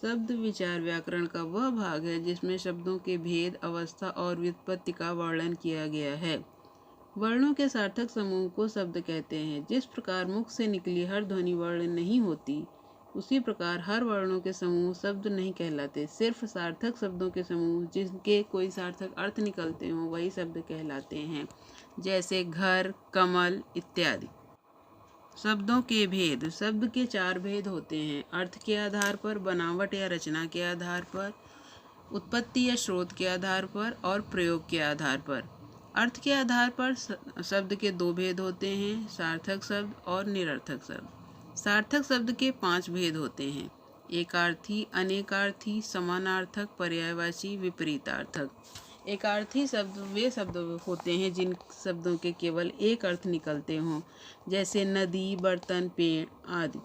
शब्द विचार व्याकरण का वह भाग है जिसमें शब्दों के भेद, अवस्था और व्युत्पत्ति का वर्णन किया गया है। वर्णों के सार्थक समूह को शब्द कहते हैं। जिस प्रकार मुख से निकली हर ध्वनि वर्ण नहीं होती, उसी प्रकार हर वर्णों के समूह शब्द नहीं कहलाते। सिर्फ सार्थक शब्दों के समूह जिनके कोई सार्थक अर्थ निकलते हों वही शब्द कहलाते हैं, जैसे घर, कमल इत्यादि। शब्दों के भेद। शब्द के 4 भेद होते हैं: अर्थ के आधार पर, बनावट या रचना के आधार पर, उत्पत्ति या स्रोत के आधार पर और प्रयोग के आधार पर। अर्थ के आधार पर शब्द के 2 भेद होते हैं: सार्थक शब्द और निरर्थक शब्द। सार्थक शब्द के 5 भेद होते हैं: एकार्थी, अनेकार्थी, समानार्थक, पर्यायवाची, विपरीतार्थक। एकार्थी शब्द वे शब्द होते हैं जिन शब्दों के केवल एक अर्थ निकलते हों, जैसे नदी, बर्तन, पेड़ आदि।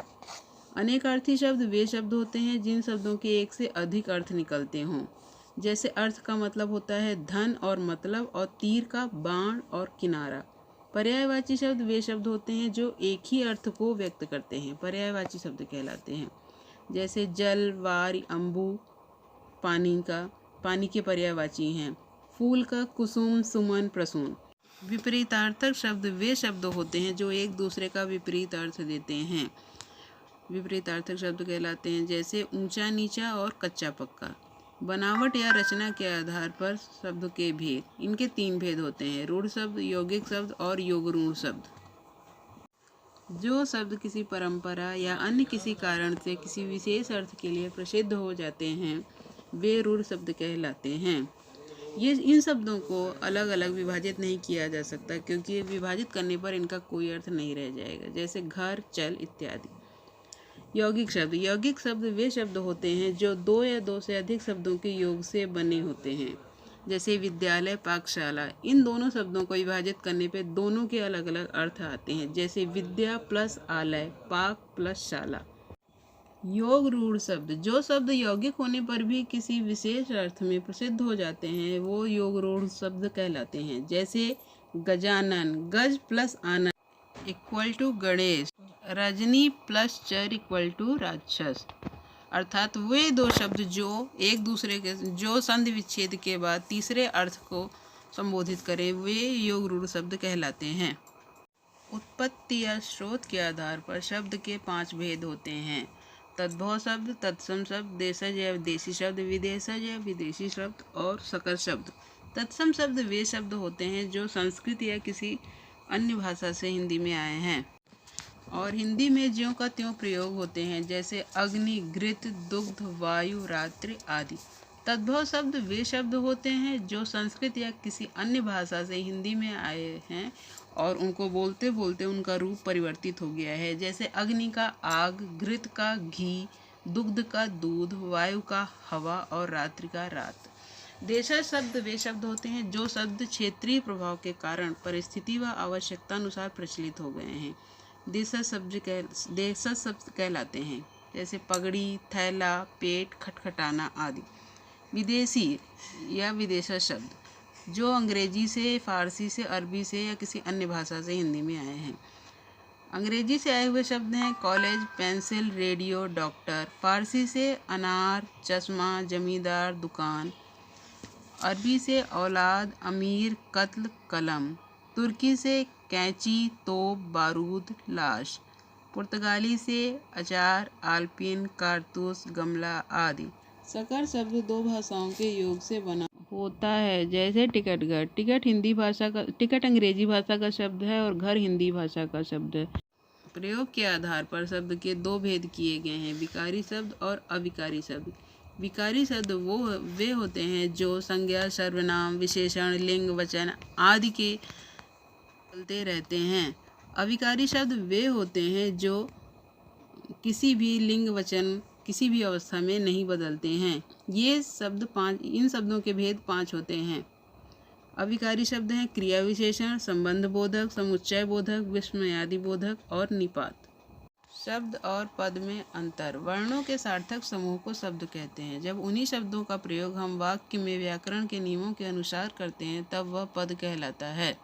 अनेकार्थी शब्द वे शब्द होते हैं जिन शब्दों के एक से अधिक अर्थ निकलते हों, जैसे अर्थ का मतलब होता है धन और मतलब, और तीर का बाण और किनारा। पर्यायवाची शब्द वे शब्द होते हैं जो एक ही अर्थ को व्यक्त करते हैं, पर्यायवाची शब्द कहलाते हैं, जैसे जल, वार, अम्बु पानी के पर्यायवाची हैं। फूल का कुसुम, सुमन, प्रसून। विपरीतार्थक शब्द वे शब्द होते हैं जो एक दूसरे का विपरीत अर्थ देते हैं, विपरीतार्थक शब्द कहलाते हैं, जैसे ऊंचा नीचा और कच्चा पक्का। बनावट या रचना के आधार पर शब्द के भेद। इनके 3 भेद होते हैं: रूढ़ शब्द, यौगिक शब्द और योगरूढ़ शब्द। जो शब्द किसी परंपरा या अन्य किसी कारण से किसी विशेष अर्थ के लिए प्रसिद्ध हो जाते हैं वे रूढ़ शब्द कहलाते हैं। इन शब्दों को अलग अलग विभाजित नहीं किया जा सकता, क्योंकि विभाजित करने पर इनका कोई अर्थ नहीं रह जाएगा, जैसे घर, चल इत्यादि। यौगिक शब्द। यौगिक शब्द वे शब्द होते हैं जो 2 या 2 से अधिक शब्दों के योग से बने होते हैं, जैसे विद्यालय, पाकशाला। इन दोनों शब्दों को विभाजित करने पर दोनों के अलग अलग अर्थ आते हैं, जैसे विद्या प्लस आलय, पाक प्लस शाला। योग रूढ़ शब्द। जो शब्द यौगिक होने पर भी किसी विशेष अर्थ में प्रसिद्ध हो जाते हैं वो योग रूढ़ शब्द कहलाते हैं, जैसे गजानन, गज प्लस आनंद इक्वल टू गणेश, रजनी प्लस चर इक्वल टू राक्षस। अर्थात वे 2 शब्द जो एक दूसरे के संधि विच्छेद के बाद तीसरे अर्थ को संबोधित करें वे योग रूढ़ शब्द कहलाते हैं। उत्पत्ति या स्रोत के आधार पर शब्द के 5 भेद होते हैं: तद्भव शब्द, तत्सम शब्द, देशज या विदेशी शब्द, विदेशज या विदेशी शब्द और सकल शब्द। तत्सम शब्द वे शब्द होते हैं जो संस्कृत या किसी अन्य भाषा से हिंदी में आए हैं और हिंदी में ज्यों का त्यों प्रयोग होते हैं, जैसे अग्नि, घृत, दुग्ध, वायु, रात्रि आदि। तद्भव शब्द वे शब्द होते हैं जो संस्कृत या किसी अन्य भाषा से हिंदी में आए हैं और उनको बोलते बोलते उनका रूप परिवर्तित हो गया है, जैसे अग्नि का आग, घृत का घी, दुग्ध का दूध, वायु का हवा और रात्रि का रात। देशज शब्द वे शब्द होते हैं जो शब्द क्षेत्रीय प्रभाव के कारण परिस्थिति व आवश्यकता अनुसार प्रचलित हो गए हैं। देशज शब्द कहलाते हैं, जैसे पगड़ी, थैला, पेट, खटखटाना आदि। विदेशी या विदेशज शब्द जो अंग्रेजी से, फारसी से, अरबी से या किसी अन्य भाषा से हिंदी में आए हैं। अंग्रेजी से आए हुए शब्द हैं कॉलेज, पेंसिल, रेडियो, डॉक्टर। फारसी से अनार, चश्मा, जमींदार, दुकान। अरबी से औलाद, अमीर, कत्ल, कलम। तुर्की से कैंची, तोप, बारूद, लाश। पुर्तगाली से अचार, आलपिन, कारतूस, गमला आदि। सकल शब्द 2 भाषाओं के योग से बना होता है, जैसे टिकट घर। टिकट अंग्रेजी भाषा का शब्द है और घर हिंदी भाषा का शब्द है। प्रयोग के आधार पर शब्द के 2 भेद किए गए हैं: विकारी शब्द और अविकारी शब्द। विकारी शब्द वे होते हैं जो संज्ञा, सर्वनाम, विशेषण, लिंग, वचन आदि के बदलते रहते हैं। अविकारी शब्द वे होते हैं जो किसी भी लिंग, वचन किसी भी अवस्था में नहीं बदलते हैं। इन शब्दों के भेद 5 होते हैं। अविकारी शब्द हैं क्रिया विशेषण, संबंध बोधक, समुच्चय बोधक, विस्मयादि बोधक और निपात। शब्द और पद में अंतर। वर्णों के सार्थक समूह को शब्द कहते हैं। जब उन्हीं शब्दों का प्रयोग हम वाक्य में व्याकरण के नियमों के अनुसार करते हैं तब वह पद कहलाता है।